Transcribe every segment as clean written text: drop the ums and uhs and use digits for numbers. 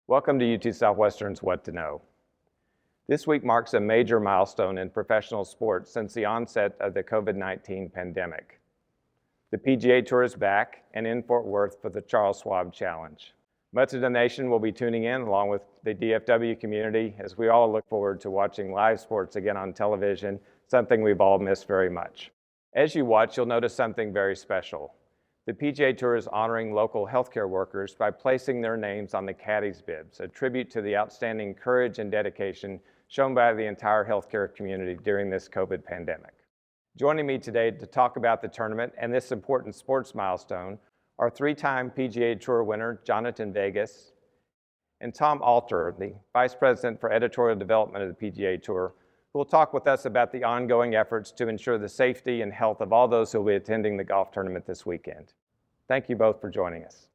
Welcome to UT Southwestern's What to Know. This week marks a major milestone in professional sports since the onset of the COVID-19 pandemic. The PGA Tour is back and in Fort Worth for the Charles Schwab Challenge. Much of the nation will be tuning in along with the DFW community as we all look forward to watching live sports again on television, something we've all missed very much. As you watch, you'll notice something very special. The PGA Tour is honoring local healthcare workers by placing their names on the caddies' bibs, a tribute to the outstanding courage and dedication shown by the entire healthcare community during this COVID pandemic. Joining me today to talk about the tournament and this important sports milestone are three-time PGA Tour winner Jhonattan and Tom Alter, the Vice President for Editorial Development of the PGA Tour, who will talk with us about the ongoing efforts to ensure the safety and health of all those who will be attending the golf tournament this weekend. Thank you both for joining us.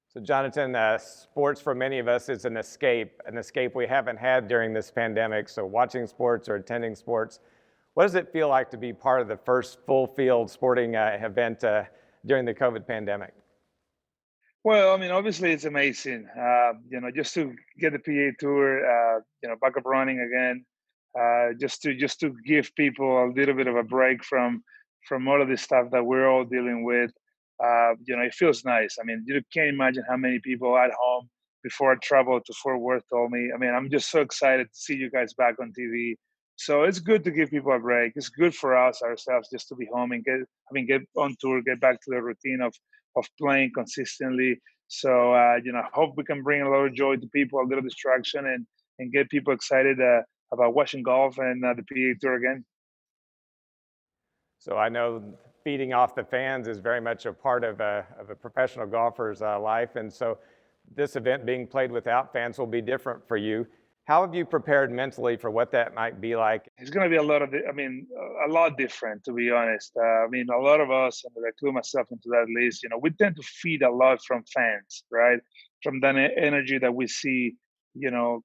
So Jhonattan, sports for many of us is an escape we haven't had during this pandemic. So watching sports or attending sports, what does it feel like to be part of the first full field sporting event during the COVID pandemic? Well, I mean, obviously it's amazing. Just to get the PA Tour, back up running again, just to give people a little bit of a break from all of this stuff that we're all dealing with. It feels nice. I mean, you can't imagine how many people at home before I traveled to Fort Worth told me. I mean, I'm just so excited to see you guys back on TV. So it's good to give people a break. It's good for us ourselves just to be home and get on tour, get back to the routine of playing consistently. So I hope we can bring a lot of joy to people, a little distraction, and get people excited about watching golf and the PA Tour again. So I know feeding off the fans is very much a part of a professional golfer's life. And so this event being played without fans will be different for you. How have you prepared mentally for what that might be like? It's going to be a lot different, to be honest. A lot of us, and I include myself into that list, we tend to feed a lot from fans, right? From that energy that we see,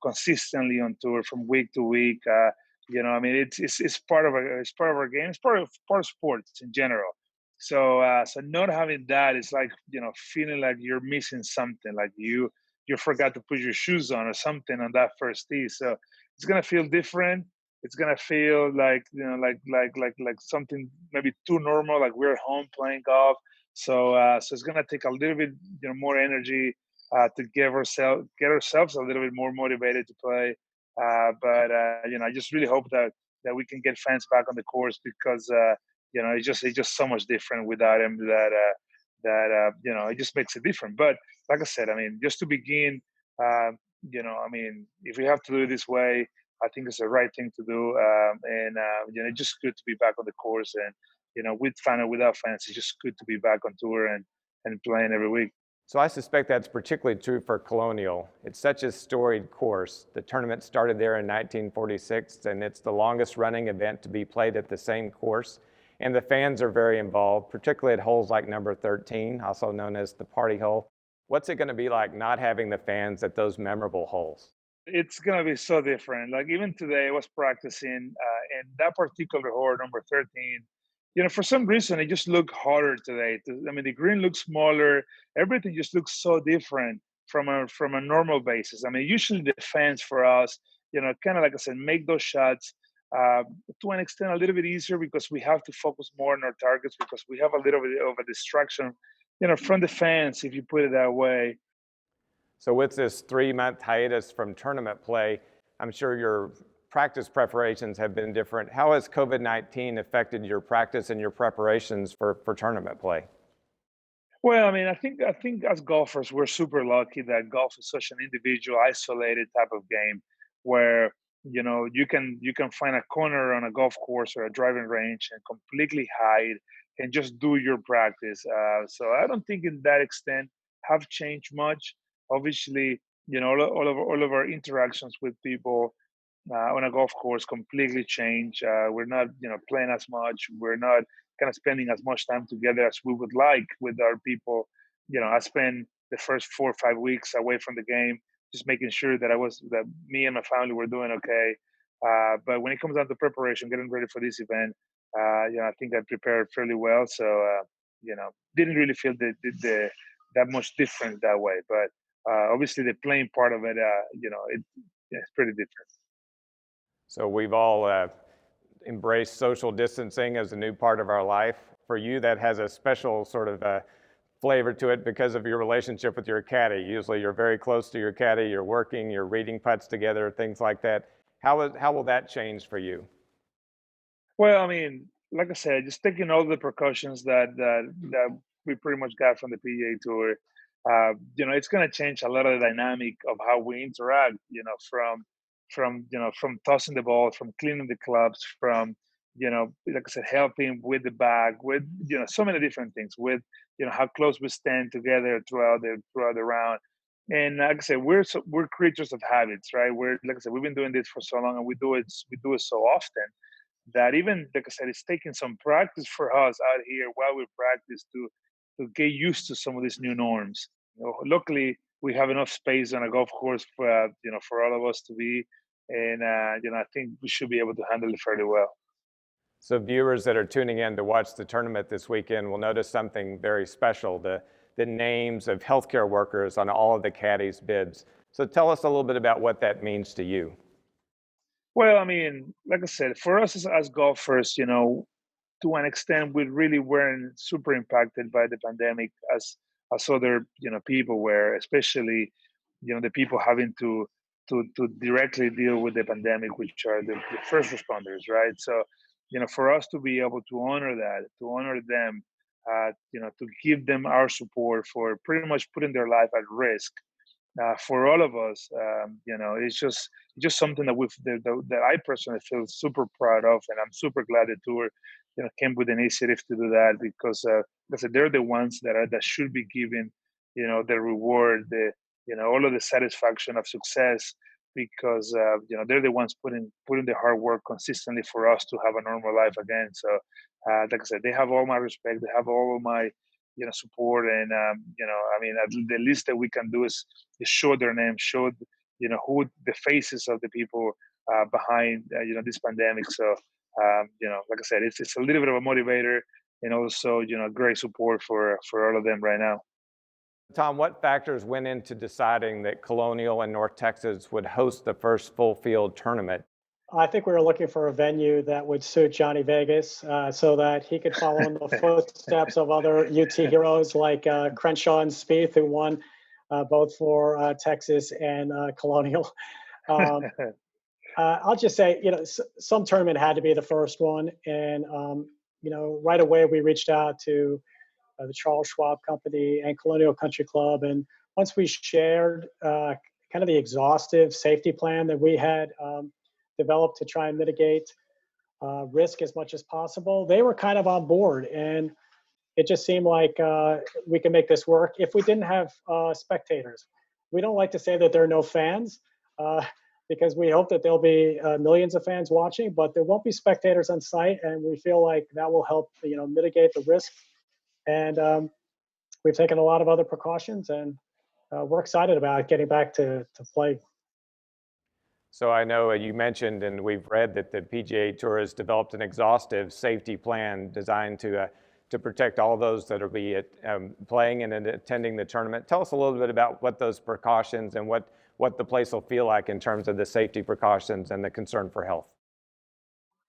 consistently on tour from week to week. It's part of our game. It's part of sports in general. So not having that is like, feeling like you're missing something, like you forgot to put your shoes on or something on that first tee. So it's gonna feel different. It's gonna feel like, like something maybe too normal, like we're at home playing golf. So it's gonna take a little bit, more energy to get ourselves a little bit more motivated to play. I just really hope that we can get fans back on the course because it's just so much different without him that it just makes it different. But like I said, I mean, just to begin, if we have to do it this way, I think it's the right thing to do. It's just good to be back on the course, and with fan or without fans, it's just good to be back on tour and playing every week. So I suspect that's particularly true for Colonial. It's such a storied course. The tournament started there in 1946, and it's the longest running event to be played at the same course. And the fans are very involved, particularly at holes like number 13, also known as the party hole. What's it going to be like not having the fans at those memorable holes? It's gonna be so different. Like even today, I was practicing, and that particular hole, number 13. For some reason, it just looked harder today. The green looks smaller. Everything just looks so different from a normal basis. I mean, usually the fans for us, kind of like I said, make those shots uh, to an extent a little bit easier because we have to focus more on our targets because we have a little bit of a distraction, from the fans, if you put it that way. So with this 3-month hiatus from tournament play, I'm sure your practice preparations have been different. How has COVID-19 affected your practice and your preparations for tournament play? Well, I think as golfers, we're super lucky that golf is such an individual, isolated type of game where you can find a corner on a golf course or a driving range and completely hide and just do your practice. So I don't think in that extent have changed much. Obviously, all of our interactions with people on a golf course completely change. We're not, playing as much. We're not kind of spending as much time together as we would like with our people. I spent the first 4 or 5 weeks away from the game, just making sure that me and my family were doing okay. But when it comes down to preparation, getting ready for this event, I think I prepared fairly well. So, didn't really feel that much different that way. But Obviously, the playing part of it, it's pretty different. So we've all embraced social distancing as a new part of our life. For you, that has a special sort of flavor to it because of your relationship with your caddy. Usually you're very close to your caddy, you're working, you're reading putts together, things like that. How will that change for you? Well, I mean, like I said, just taking all the precautions that we pretty much got from the PGA Tour, it's going to change a lot of the dynamic of how we interact. From tossing the ball, from cleaning the clubs, from like I said, helping with the bag, with so many different things. With how close we stand together throughout the round. And like I said, we're creatures of habits, right? We're like I said, we've been doing this for so long, and we do it so often that even like I said, it's taking some practice for us out here while we practice to get used to some of these new norms. Luckily, we have enough space on a golf course for all of us to be, and I think we should be able to handle it fairly well. So viewers that are tuning in to watch the tournament this weekend will notice something very special, the names of healthcare workers on all of the caddies' bids. So tell us a little bit about what that means to you. Well, I mean, like I said, for us as golfers, to an extent, we really weren't super impacted by the pandemic as other people were, especially the people having to directly deal with the pandemic, which are the first responders, right? So, for us to be able to honor that, to honor them, to give them our support for pretty much putting their life at risk for all of us, it's just something that I personally feel super proud of, and I'm super glad the tour, came with the initiative to do that because, like I said, they're the ones that should be given, the reward, all of the satisfaction of success because they're the ones putting the hard work consistently for us to have a normal life again. So, like I said, they have all my respect, they have all of my support, and I mean, the least that we can do is show their name, show who the faces of the people behind this pandemic. So like I said, it's a little bit of a motivator, and also great support for all of them right now. Tom, what factors went into deciding that Colonial and North Texas would host the first full field tournament? I think we were looking for a venue that would suit Johnny Vegas so that he could follow in the footsteps of other UT heroes like Crenshaw and Spieth, who won both for Texas and Colonial. Um, I'll just say, some tournament had to be the first one. And, right away we reached out to the Charles Schwab Company and Colonial Country Club. And once we shared kind of the exhaustive safety plan that we had developed to try and mitigate risk as much as possible, they were kind of on board. And it just seemed like we can make this work if we didn't have spectators. We don't like to say that there are no fans because we hope that there'll be millions of fans watching, but there won't be spectators on site. And we feel like that will help, mitigate the risk. And we've taken a lot of other precautions, and we're excited about getting back to play. So I know you mentioned, and we've read that the PGA Tour has developed an exhaustive safety plan designed to protect all those that will be playing and attending the tournament. Tell us a little bit about what those precautions and what the place will feel like in terms of the safety precautions and the concern for health.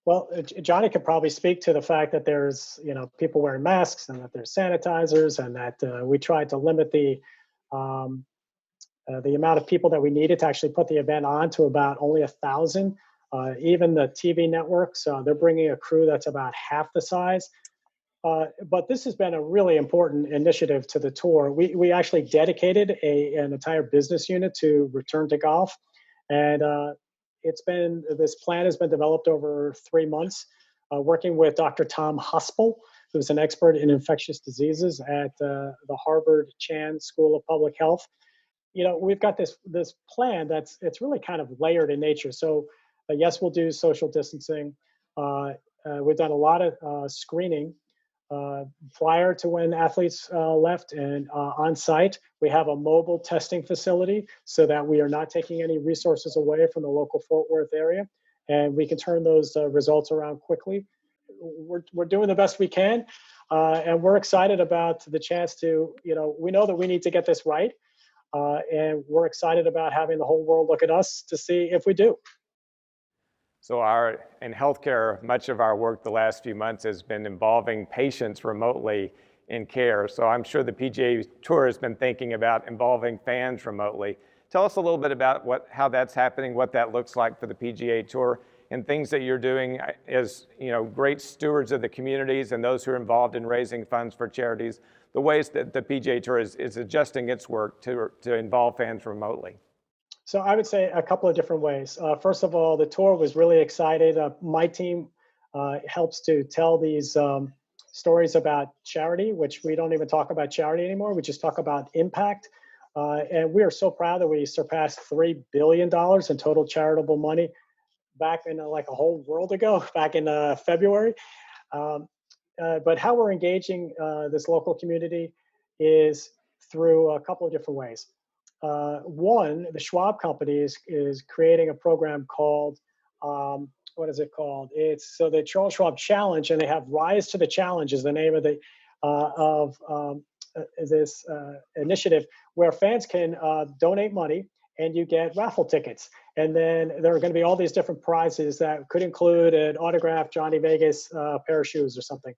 Well, Johnny could probably speak to the fact that there's, people wearing masks and that there's sanitizers, and that we tried to limit the amount of people that we needed to actually put the event on to about only 1,000. Even the TV networks, they're bringing a crew that's about half the size. But this has been a really important initiative to the tour. We actually dedicated an entire business unit to return to golf, and this plan has been developed over 3 months, working with Dr. Tom Huspel, who's an expert in infectious diseases at the Harvard Chan School of Public Health. We've got this plan it's really kind of layered in nature. So yes, we'll do social distancing. We've done a lot of screening prior to when athletes left, and on site we have a mobile testing facility so that we are not taking any resources away from the local Fort Worth area, and we can turn those results around quickly. We're doing the best we can, and we're excited about the chance to, we know that we need to get this right. and we're excited about having the whole world look at us to see if we do. So in healthcare, much of our work the last few months has been involving patients remotely in care. So I'm sure the PGA Tour has been thinking about involving fans remotely. Tell us a little bit about how that's happening, what that looks like for the PGA Tour, and things that you're doing as great stewards of the communities and those who are involved in raising funds for charities, the ways that the PGA Tour is adjusting its work to involve fans remotely. So I would say a couple of different ways. First of all, the tour was really excited. My team helps to tell these stories about charity, which we don't even talk about charity anymore. We just talk about impact. And we are so proud that we surpassed $3 billion in total charitable money back in like a whole world ago, back in February. But how we're engaging this local community is through a couple of different ways. One, the Schwab company is creating a program called, what is it called? It's so the Charles Schwab Challenge, and they have Rise to the Challenge is the name of this initiative where fans can donate money and you get raffle tickets. And then there are going to be all these different prizes that could include an autographed Johnny Vegas pair of shoes or something.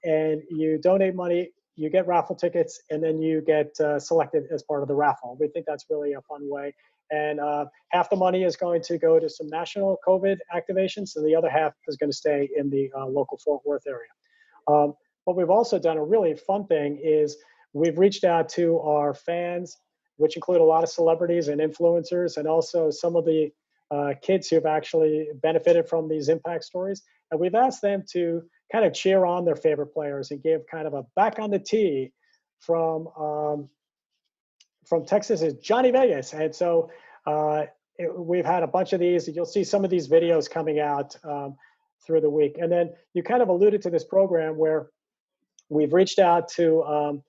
And you donate money, you get raffle tickets, and then you get selected as part of the raffle. We think that's really a fun way. And half the money is going to go to some national COVID activations, and the other half is going to stay in the local Fort Worth area. What we've also done, a really fun thing, is we've reached out to our fans, which include a lot of celebrities and influencers, and also some of the kids who have actually benefited from these impact stories. And we've asked them to kind of cheer on their favorite players and give kind of a back on the tee from Texas is Johnny Vegas. And so we've had a bunch of these. You'll see some of these videos coming out through the week. And then you kind of alluded to this program where we've reached out to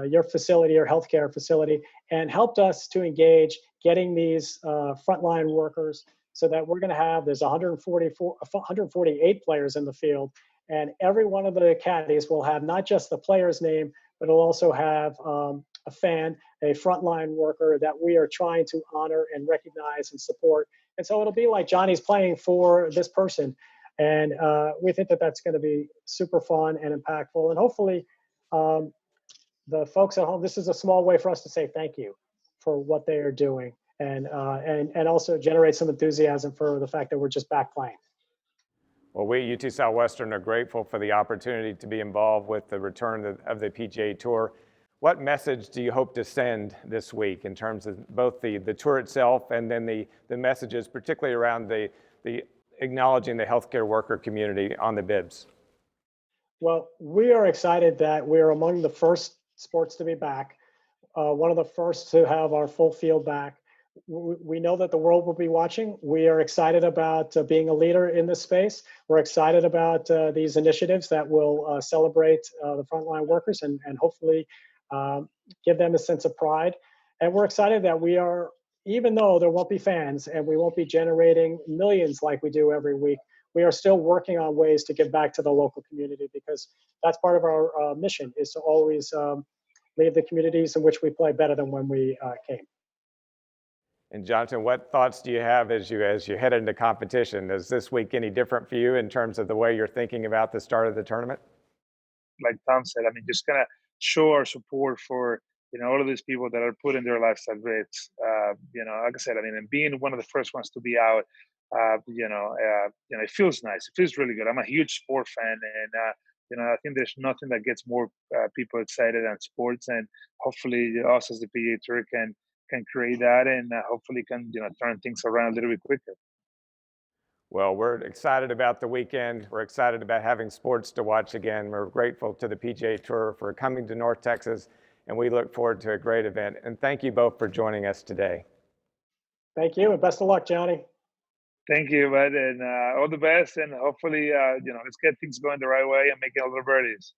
your facility, your healthcare facility, and helped us to engage getting these frontline workers so that we're going to have, there's 148 players in the field, and every one of the caddies will have not just the player's name, but it'll also have a fan, a frontline worker that we are trying to honor and recognize and support. And so it'll be like Johnny's playing for this person. And we think that that's going to be super fun and impactful. And hopefully the folks at home, this is a small way for us to say thank you for what they are doing, and also generate some enthusiasm for the fact that we're just back playing. Well, we at UT Southwestern are grateful for the opportunity to be involved with the return of the PGA Tour. What message do you hope to send this week in terms of both the tour itself and then the messages, particularly around the acknowledging the healthcare worker community on the bibs? Well, we are excited that we're among the first sports to be back, one of the first to have our full field back. We know that the world will be watching. We are excited about being a leader in this space. We're excited about these initiatives that will celebrate the frontline workers and hopefully give them a sense of pride. And we're excited that we are, even though there won't be fans and we won't be generating millions like we do every week, we are still working on ways to give back to the local community, because that's part of our mission, is to always leave the communities in which we play better than when we came. And Jhonattan, what thoughts do you have as you head into competition? Is this week any different for you in terms of the way you're thinking about the start of the tournament? Like Tom said, I mean, just kind of show our support for all of these people that are putting their lives at risk. Like I said, I mean, and being one of the first ones to be out, it feels nice. It feels really good. I'm a huge sport fan, and I think there's nothing that gets more people excited than sports. And hopefully, us as the PGA Tour can create that, and hopefully can turn things around a little bit quicker. Well, we're excited about the weekend. We're excited about having sports to watch again. We're grateful to the PGA Tour for coming to North Texas, and we look forward to a great event. And thank you both for joining us today. Thank you, and best of luck, Johnny. Thank you, bud, and all the best. And hopefully, let's get things going the right way and make it a little birdies.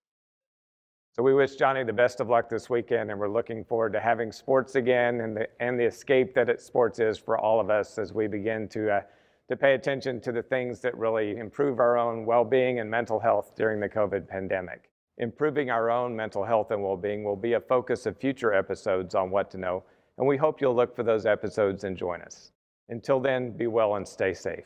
So we wish Johnny the best of luck this weekend, and we're looking forward to having sports again and the escape that sports is for all of us as we begin to pay attention to the things that really improve our own well-being and mental health during the COVID pandemic. Improving our own mental health and well-being will be a focus of future episodes on What to Know, and we hope you'll look for those episodes and join us. Until then, be well and stay safe.